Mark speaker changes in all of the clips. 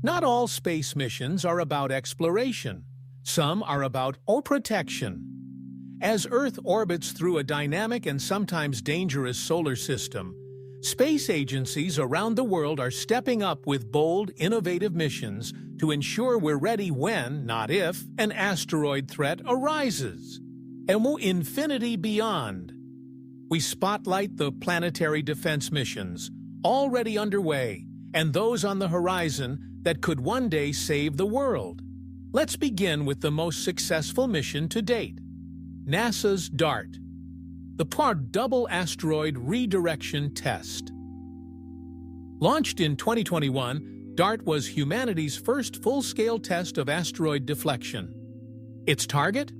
Speaker 1: Not all space missions are about exploration. Some are about protection. As Earth orbits through a dynamic and sometimes dangerous solar system, space agencies around the world are stepping up with bold, innovative missions to ensure we're ready when, not if, an asteroid threat arises. And infinity beyond. We spotlight the planetary defense missions already underway and those on the horizon that could one day save the world. Let's begin with the most successful mission to date, NASA's DART, the Part Double Asteroid Redirection Test. Launched in 2021, DART was humanity's first full-scale test of asteroid deflection. Its target?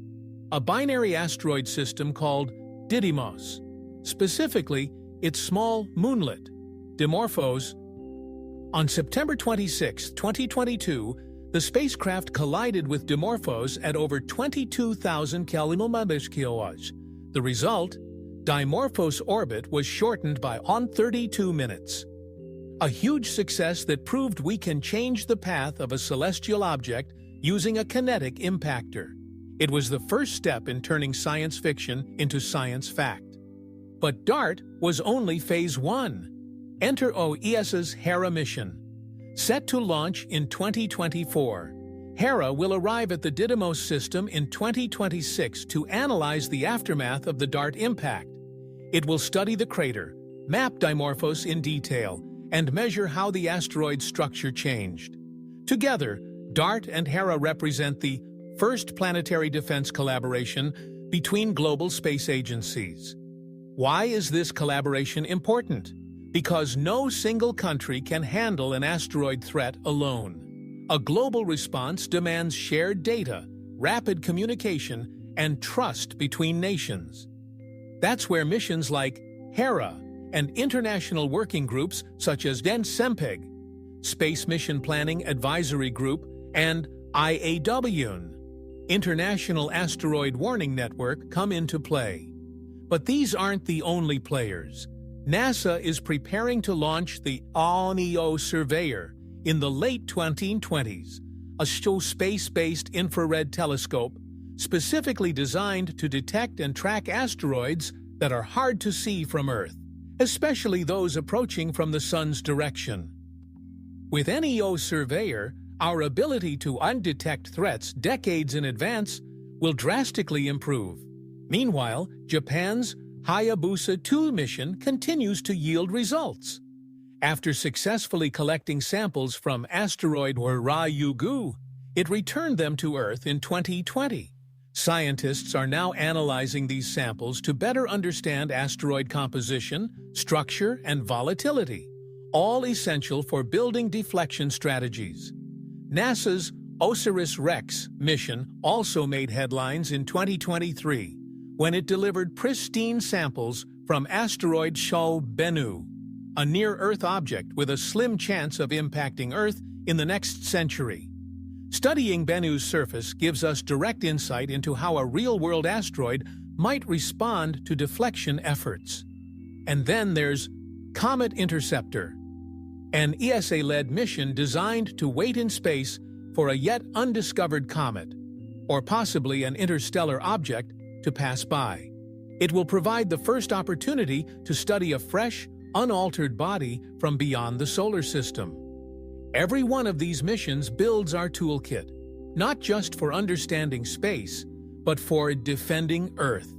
Speaker 1: A binary asteroid system called Didymos, specifically its small moonlet, Dimorphos. On September 26, 2022, the spacecraft collided with Dimorphos at over 22,000 km. The result? Dimorphos' orbit was shortened by 32 minutes. A huge success that proved we can change the path of a celestial object using a kinetic impactor. It was the first step in turning science fiction into science fact. But DART was only Phase 1. Enter ESA's Hera mission. Set to launch in 2024, Hera will arrive at the Didymos system in 2026 to analyze the aftermath of the DART impact. It will study the crater, map Dimorphos in detail, and measure how the asteroid's structure changed. Together, DART and Hera represent the first planetary defense collaboration between global space agencies. Why is this collaboration important? Because no single country can handle an asteroid threat alone. A global response demands shared data, rapid communication, and trust between nations. That's where missions like Hera and international working groups such as SEMPEG, Space Mission Planning Advisory Group, and IAW, International Asteroid Warning Network, come into play. But these aren't the only players. NASA is preparing to launch the Surveyor in the late 2020s, a space-based infrared telescope specifically designed to detect and track asteroids that are hard to see from Earth, especially those approaching from the Sun's direction. With NEO Surveyor, our ability to undetect threats decades in advance will drastically improve. Meanwhile, Japan's Hayabusa 2 mission continues to yield results. After successfully collecting samples from asteroid Ryugu, it returned them to Earth in 2020. Scientists are now analyzing these samples to better understand asteroid composition, structure, and volatility, all essential for building deflection strategies. NASA's OSIRIS-REx mission also made headlines in 2023 when it delivered pristine samples from asteroid Bennu, a near-Earth object with a slim chance of impacting Earth in the next century. Studying Bennu's surface gives us direct insight into how a real-world asteroid might respond to deflection efforts. And then there's Comet Interceptor, an ESA-led mission designed to wait in space for a yet undiscovered comet, or possibly an interstellar object, to pass by. It will provide the first opportunity to study a fresh, unaltered body from beyond the solar system. Every one of these missions builds our toolkit, not just for understanding space, but for defending Earth.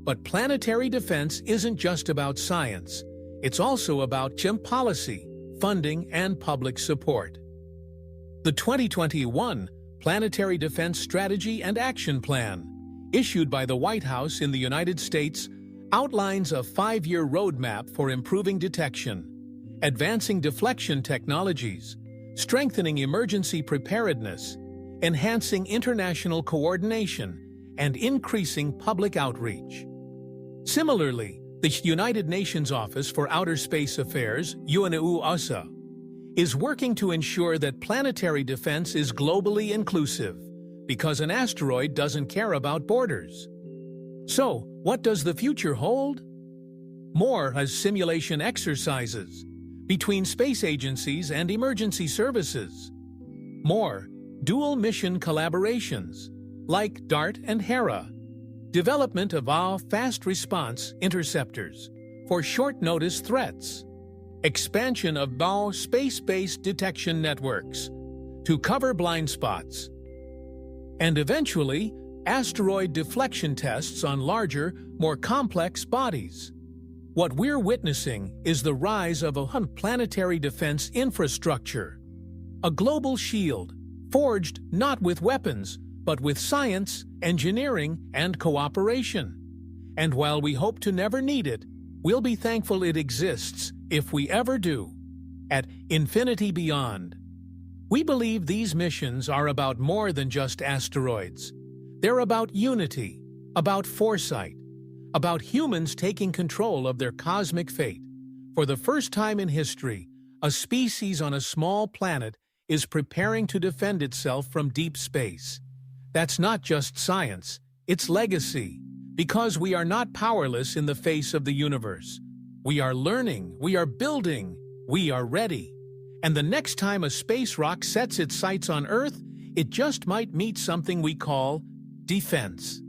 Speaker 1: But planetary defense isn't just about science. It's also about policy, funding, and public support. The 2021 Planetary Defense Strategy and Action Plan, issued by the White House in the United States, outlines a 5-year roadmap for improving detection, advancing deflection technologies, strengthening emergency preparedness, enhancing international coordination, and increasing public outreach. Similarly, the United Nations Office for Outer Space Affairs, UNOOSA, is working to ensure that planetary defense is globally inclusive, because an asteroid doesn't care about borders. So, what does the future hold? More as simulation exercises between space agencies and emergency services. More, dual mission collaborations, like DART and Hera. Development of our fast response interceptors for short-notice threats. Expansion of our space-based detection networks to cover blind spots. And eventually, asteroid deflection tests on larger, more complex bodies. What we're witnessing is the rise of a planetary defense infrastructure. A global shield, forged not with weapons, but with science, engineering, and cooperation. And while we hope to never need it, we'll be thankful it exists, if we ever do, at Infinity Beyond. We believe these missions are about more than just asteroids. They're about unity, about foresight, about humans taking control of their cosmic fate. For the first time in history, a species on a small planet is preparing to defend itself from deep space. That's not just science, it's legacy, because we are not powerless in the face of the universe. We are learning, we are building, we are ready. And the next time a space rock sets its sights on Earth, it just might meet something we call defense.